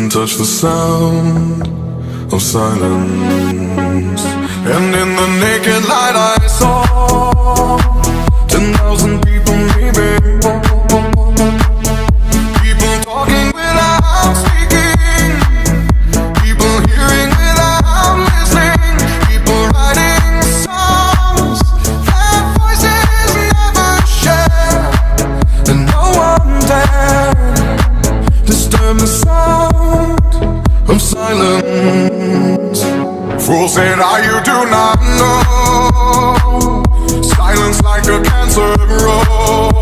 can touch the sound of silence. And in the naked light I saw 10,000 people maybe, people talking without speaking, people hearing without listening, people writing songs that voices never share, and no one dared disturb the sound of silence. Fool said, you do not know. Silence like a cancer grows.